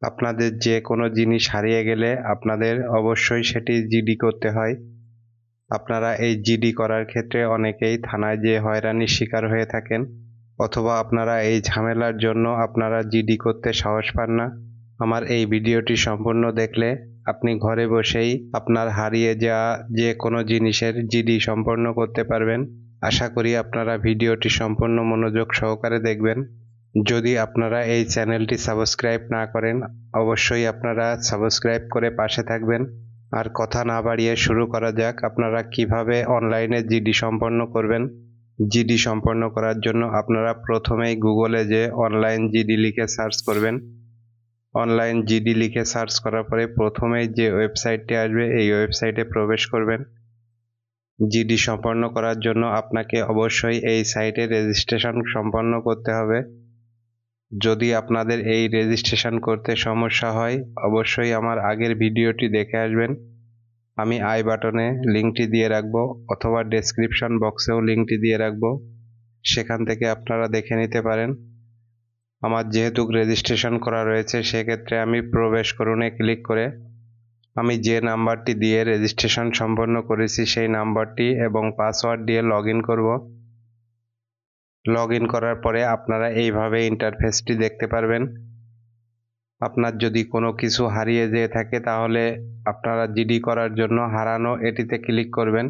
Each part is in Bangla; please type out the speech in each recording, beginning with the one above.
আপনাদের যে কোনো জিনিস হারিয়ে গেলে আপনাদের অবশ্যই সেটি জিডি করতে হয়। আপনারা এই জিডি করার ক্ষেত্রে অনেকেই থানায় যেয়ে হয়রানির শিকার হয়ে থাকেন, অথবা আপনারা এই ঝামেলার জন্য আপনারা জিডি করতে সাহস পান না। আমার এই ভিডিওটি সম্পূর্ণ দেখলে আপনি ঘরে বসেই আপনার হারিয়ে যাওয়া যে কোনো জিনিসের জিডি সম্পন্ন করতে পারবেন। আশা করি আপনারা ভিডিওটি সম্পূর্ণ মনোযোগ সহকারে দেখবেন। যদি আপনারা এই চ্যানেলটি সাবস্ক্রাইব না করেন, অবশ্যই আপনারা সাবস্ক্রাইব করে পাশে থাকবেন। আর কথা না বাড়িয়ে শুরু করা যাক, আপনারা কিভাবে অনলাইনে জিডি সম্পন্ন করবেন। জিডি সম্পন্ন করার জন্য আপনারা প্রথমেই গুগলে যে অনলাইন জিডি লিখে সার্চ করবেন। অনলাইন জিডি লিখে সার্চ করার পরে প্রথমেই যে ওয়েবসাইটটি আসবে এই ওয়েবসাইটে প্রবেশ করবেন। জিডি সম্পন্ন করার জন্য আপনাকে অবশ্যই এই সাইটে রেজিস্ট্রেশন সম্পন্ন করতে হবে। যদি আপনাদের এই রেজিস্ট্রেশন করতে সমস্যা হয়, অবশ্যই আমার আগের ভিডিওটি দেখে আসবেন। আমি আই বাটনে লিঙ্কটি দিয়ে রাখবো, অথবা ডেসক্রিপশন বক্সেও লিঙ্কটি দিয়ে রাখবো, সেখান থেকে আপনারা দেখে নিতে পারেন। আমার যেহেতু রেজিস্ট্রেশন করা রয়েছে, সেক্ষেত্রে আমি প্রবেশ করুনে ক্লিক করে আমি যে নাম্বারটি দিয়ে রেজিস্ট্রেশন সম্পন্ন করেছি সেই নাম্বারটি এবং পাসওয়ার্ড দিয়ে লগ ইন করব। লগ ইন করার পরে আপনারা এইভাবে ইন্টারফেসটি দেখতে পারবেন। আপনার যদি কোনো কিছু হারিয়ে যেয়ে থাকে তাহলে আপনারা জিডি করার জন্য হারানো এটিতে ক্লিক করবেন।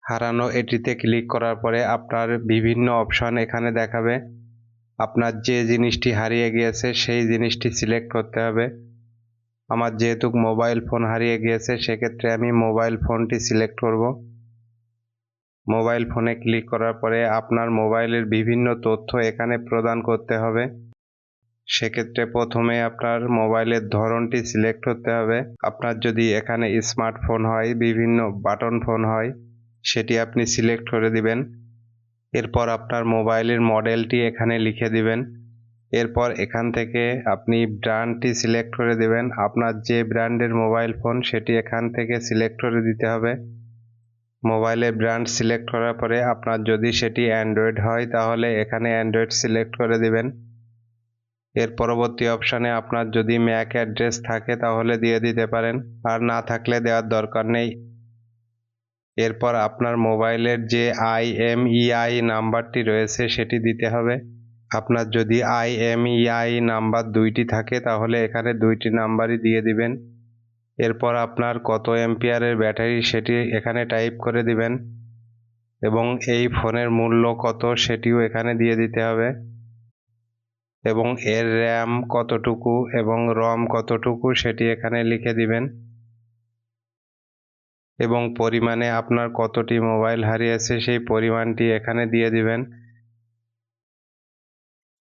হারানো এটিতে ক্লিক করার পরে আপনার বিভিন্ন অপশন এখানে দেখাবে। আপনার যে জিনিসটি হারিয়ে গিয়েছে সেই জিনিসটি সিলেক্ট করতে হবে। আমার যেহেতু মোবাইল ফোন হারিয়ে গিয়েছে, সেক্ষেত্রে আমি মোবাইল ফোনটি সিলেক্ট করব। মোবাইল ফোনে ক্লিক করার পরে আপনার মোবাইলের বিভিন্ন তথ্য এখানে প্রদান করতে হবে। সেক্ষেত্রে প্রথমে আপনার মোবাইলের ধরনটি সিলেক্ট করতে হবে। আপনার যদি এখানে স্মার্টফোন হয়, বিভিন্ন বাটন ফোন হয়, সেটি আপনি সিলেক্ট করে দিবেন। এরপর আপনার মোবাইলের মডেলটি এখানে লিখে দিবেন। এরপর এখান থেকে আপনি ব্র্যান্ডটি সিলেক্ট করে দেবেন। আপনার যে ব্র্যান্ডের মোবাইল ফোন সেটি এখান থেকে সিলেক্ট করে দিতে হবে। মোবাইলের ব্র্যান্ড সিলেক্ট করার পরে আপনার যদি সেটি অ্যান্ড্রয়েড হয় তাহলে এখানে অ্যান্ড্রয়েড সিলেক্ট করে দিবেন। এর পরবর্তী অপশানে আপনার যদি ম্যাক অ্যাড্রেস থাকে তাহলে দিয়ে দিতে পারেন, আর না থাকলে দেওয়ার দরকার নেই। এরপর আপনার মোবাইলের যে IMEI নাম্বারটি রয়েছে সেটি দিতে হবে। আপনার যদি IMEI নাম্বার দুইটি থাকে তাহলে এখানে দুইটি নাম্বারই দিয়ে দিবেন। এরপর আপনার কত এম্পিয়ারের ব্যাটারি সেটি এখানে টাইপ করে দিবেন, এবং এই ফোনের মূল্য কত সেটিও এখানে দিয়ে দিতে হবে, এবং এর র্যাম কতটুকু এবং রম কতটুকু সেটি এখানে লিখে দিবেন, এবং পরিমাণে আপনার কতটি মোবাইল হারিয়েছে সেই পরিমাণটি এখানে দিয়ে দিবেন।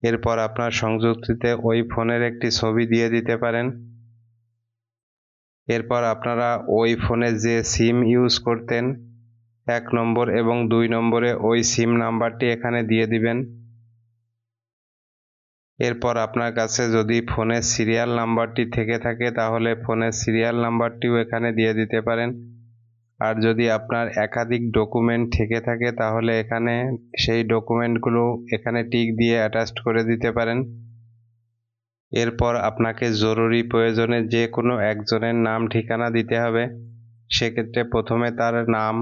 এরপর আপনার সংযুক্তিতে ওই ফোনের একটি ছবি দিয়ে দিতে পারেন। এরপর আপনারা ওই ফোনে যে সিম ইউজ করতেন 1 নম্বর এবং 2 নম্বরে ওই সিম নাম্বারটি এখানে দিয়ে দিবেন। এরপর আপনার কাছে যদি ফোনের সিরিয়াল নাম্বারটি থেকে থাকে তাহলে ফোনের সিরিয়াল নাম্বারটিও এখানে দিয়ে দিতে পারেন। আর যদি আপনার একাধিক ডকুমেন্ট থেকে থাকে তাহলে এখানে সেই ডকুমেন্টগুলো এখানে টিক দিয়ে অ্যাটাচড করে দিতে পারেন। এরপর আপনাকে জরুরি প্রয়োজনে যে কোনো একজনের নাম ঠিকানা দিতে হবে। সেক্ষেত্রে প্রথমে তার নাম,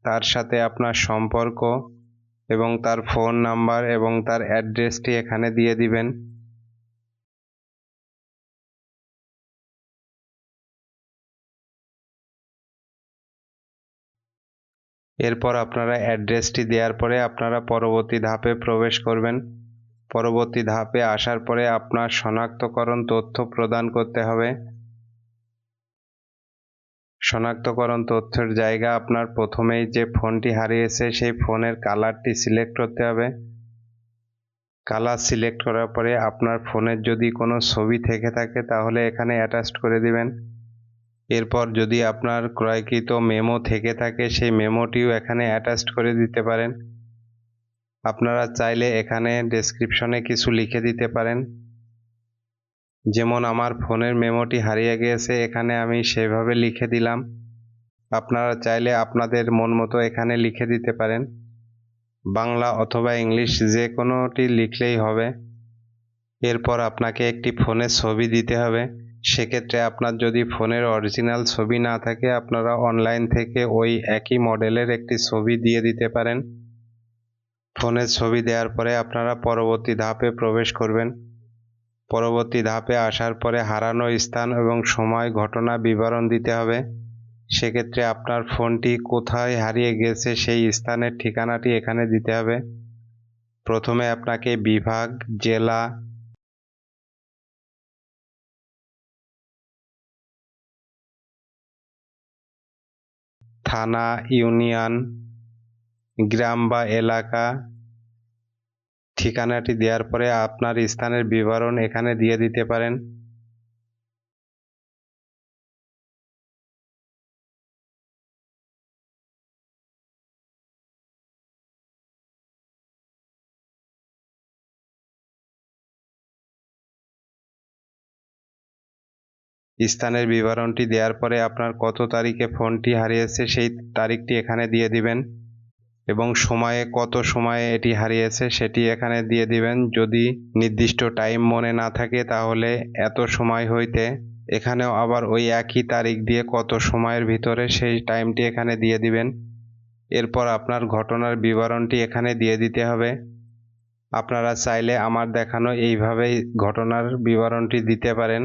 তার সাথে আপনার সম্পর্ক এবং তার ফোন নাম্বার এবং তার অ্যাড্রেসটি এখানে দিয়ে দিবেন। এরপর আপনারা অ্যাড্রেসটি দেওয়ার পরে আপনারা পরবর্তী ধাপে প্রবেশ করবেন। পরবর্তী ধাপে আসার পরে আপনার শনাক্তকরণ তথ্য প্রদান করতে হবে। শনাক্তকরণ তথ্যের জায়গা আপনার প্রথমেই যে ফোনটি হারিয়েছে সেই ফোনের কালারটি সিলেক্ট করতে হবে। কালার সিলেক্ট করার পরে আপনার ফোনের যদি কোনো ছবি থেকে থাকে তাহলে এখানে অ্যাটাচড করে দিবেন। এরপর যদি আপনার ক্রয়কৃত মেমো থেকে থাকে সেই মেমোটিও এখানে অ্যাটাচড করে দিতে পারেন। আপনারা চাইলে এখানে ডেসক্রিপশনে কিছু লিখে দিতে পারেন, যেমন আমার ফোনের মেমোটি হারিয়ে গিয়েছে, এখানে আমি সেভাবে লিখে দিলাম। আপনারা চাইলে আপনাদের মন মতো এখানে লিখে দিতে পারেন, বাংলা অথবা ইংলিশ যে কোনোটি লিখলেই হবে। এরপর আপনাকে একটি ফোনের ছবি দিতে হবে। সেক্ষেত্রে আপনার যদি ফোনের অরিজিনাল ছবি না থাকে, আপনারা অনলাইন থেকে ওই একই মডেলের একটি ছবি দিয়ে দিতে পারেন। ফোনের ছবি দেওয়ার পরে আপনারা পরবর্তী ধাপে প্রবেশ করবেন। পরবর্তী ধাপে আসার পরে হারানো স্থান এবং সময় ঘটনা বিবরণ দিতে হবে। সেক্ষেত্রে আপনার ফোনটি কোথায় হারিয়ে গেছে সেই স্থানের ঠিকানাটি এখানে দিতে হবে। প্রথমে আপনাকে বিভাগ, জেলা, থানা, ইউনিয়ন, গ্রাম বা এলাকা ঠিকানাটি দেওয়ার পরে আপনার স্থানের বিবরণ এখানে দিয়ে দিতে পারেন। স্থানের বিবরণটি দেওয়ার পরে আপনার কত তারিখে ফোনটি হারিয়েছে সেই তারিখটি এখানে দিয়ে দিবেন এবং কত সময়ে এটি হারিয়েছে সেটি এখানে দিয়ে দিবেন। যদি নির্দিষ্ট টাইম মনে না থাকে তাহলে এত সময় হইতে, এখানেও আবার ওই একই তারিখ দিয়ে কত সময়ের ভিতরে সেই টাইমটি এখানে দিয়ে দিবেন। এরপর আপনার ঘটনার বিবরণটি এখানে দিয়ে দিতে হবে। আপনারা চাইলে আমার দেখানো এইভাবেই ঘটনার বিবরণটি দিতে পারেন।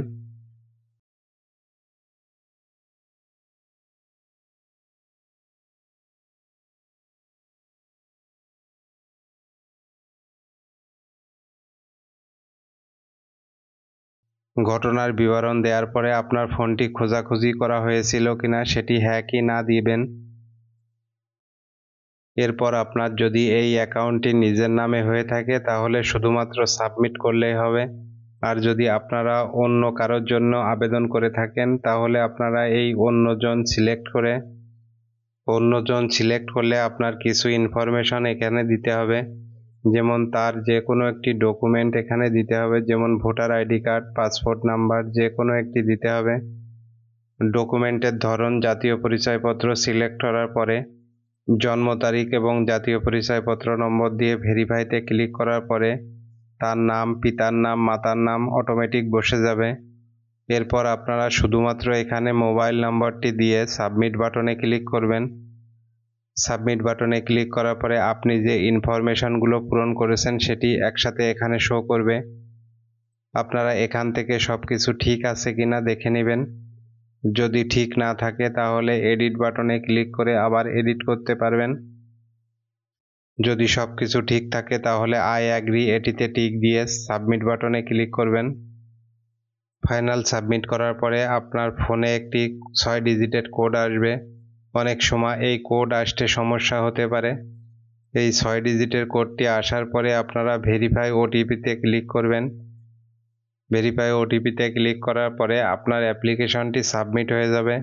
ঘটনার বিবরণ দেওয়ার পরে আপনার ফোনটি খোঁজাখুঁজি করা হয়েছিল কিনা সেটি হ্যাঁ কি না দিবেন। এরপর আপনার যদি এই অ্যাকাউন্টটি নিজের নামে হয়ে থাকে তাহলে শুধুমাত্র সাবমিট করলেই হবে। আর যদি আপনারা অন্য কারোর জন্য আবেদন করে থাকেন তাহলে আপনারা এই অন্যজন সিলেক্ট করলে আপনার কিছু ইনফরমেশন এখানে দিতে হবে। যেমন তার যে কোনো একটি ডকুমেন্ট এখানে দিতে হবে, যেমন voter ID card, passport number যে কোনো একটি দিতে হবে। ডকুমেন্টের ধরন জাতীয় পরিচয়পত্র সিলেক্ট করার পরে জন্ম তারিখ এবং জাতীয় পরিচয়পত্র নম্বর দিয়ে ভেরিফাইতে ক্লিক করার পরে তার নাম, পিতার নাম, মাতার নাম অটোমেটিক বসে যাবে। এরপর আপনারা শুধুমাত্র এখানে মোবাইল নম্বরটি দিয়ে সাবমিট বাটনে ক্লিক করবেন। সাবমিট বাটনে ক্লিক করার পরে আপনি যে ইনফরমেশনগুলো পূরণ করেছেন সেটি একসাথে এখানে শো করবে। আপনারা এখান থেকে সব কিছু ঠিক আছে কিনা দেখে নেবেন। যদি ঠিক না থাকে তাহলে এডিট বাটনে ক্লিক করে আবার এডিট করতে পারবেন। যদি সব কিছু ঠিক থাকে তাহলে আই অ্যাগ্রি এটিতে টিক দিয়ে সাবমিট বাটনে ক্লিক করবেন। ফাইনাল সাবমিট করার পরে আপনার ফোনে একটি 6 ডিজিটের কোড আসবে। অনেক সময় এই কোড আসতে সমস্যা হতে পারে। এই 6 ডিজিটের কোডটি আসার পরে আপনারা ভেরিফাই ওটিপিতে ক্লিক করবেন। ভেরিফাই ওটিপিতে ক্লিক করার পরে আপনার অ্যাপ্লিকেশনটি সাবমিট হয়ে যাবে।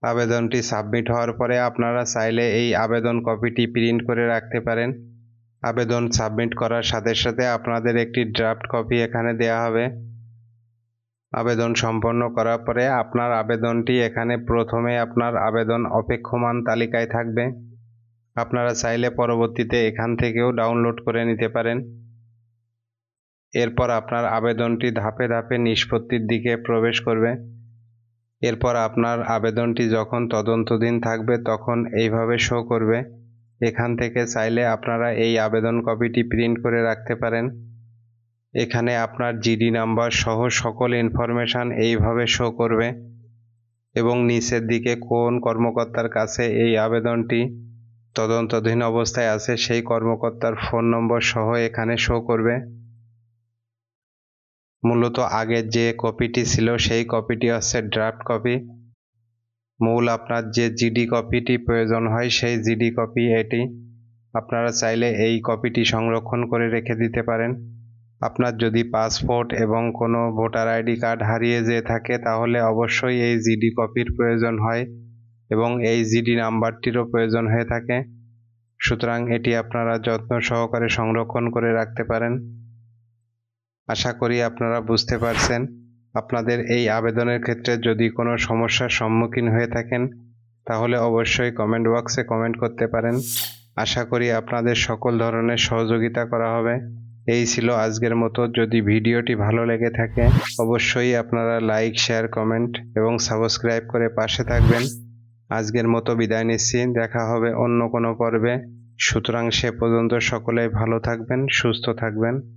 আবেদনটি সাবমিট হওয়ার পরে আপনারা চাইলে এই আবেদন কপিটি প্রিন্ট করে রাখতে পারেন। আবেদন সাবমিট করার সাথে সাথে আপনাদের একটি ড্রাফট কপি এখানে দেওয়া হবে। আবেদন সম্পন্ন করার পরে আপনার আবেদনটি এখানে প্রথমে আপনার আবেদন অপেক্ষমান তালিকায় থাকবে। আপনারা চাইলে পরবর্তীতে এখান থেকেও ডাউনলোড করে নিতে পারেন। এরপর আপনার আবেদনটি ধাপে ধাপে নিষ্পত্তির দিকে প্রবেশ করবে। এরপর আপনার আবেদনটি যখন তদন্তদিন থাকবে তখন এইভাবে শো করবে। এখান থেকে চাইলে আপনারা এই আবেদন কপিটি প্রিন্ট করে রাখতে পারেন। এখানে আপনার জিডি নাম্বার সহ সকল ইনফরমেশন এইভাবে শো করবে এবং নিচের দিকে কোন কর্মকর্তার কাছে এই আবেদনটি তদন্তাধীন অবস্থায় আছে সেই কর্মকর্তার ফোন নম্বর সহ এখানে শো করবে। মূলত আগের যে কপিটি ছিল সেই কপিটি হচ্ছে ড্রাফট কপি। মূল আপনার যে জিডি কপিটি প্রয়োজন হয় সেই জিডি কপি এটি। আপনারা চাইলে এই কপিটি সংরক্ষণ করে রেখে দিতে পারেন। আপনার যদি পাসপোর্ট এবং কোনো ভোটার আইডি কার্ড হারিয়ে যেয়ে থাকে তাহলে অবশ্যই এই জিডি কপির প্রয়োজন হয় এবং এই জিডি নাম্বারটিরও প্রয়োজন হয়ে থাকে। সুতরাং এটি আপনারা যত্ন সহকারে সংরক্ষণ করে রাখতে পারেন। আশা করি আপনারা বুঝতে পারছেন। আপনাদের এই আবেদনের ক্ষেত্রে যদি কোনো সমস্যার সম্মুখীন হয়ে থাকেন তাহলে অবশ্যই কমেন্ট বক্সে কমেন্ট করতে পারেন। আশা করি আপনাদের সকল ধরনের সহযোগিতা করা হবে। এই ছিল আজকের মতো। যদি ভিডিওটি ভালো লেগে থাকে অবশ্যই আপনারা লাইক, শেয়ার, কমেন্ট এবং সাবস্ক্রাইব করে পাশে থাকবেন। আজকের মতো বিদায় নিচ্ছি, দেখা হবে অন্য কোনো পর্বে। সুতরাং সে পর্যন্ত সকলেই ভালো থাকবেন, সুস্থ থাকবেন।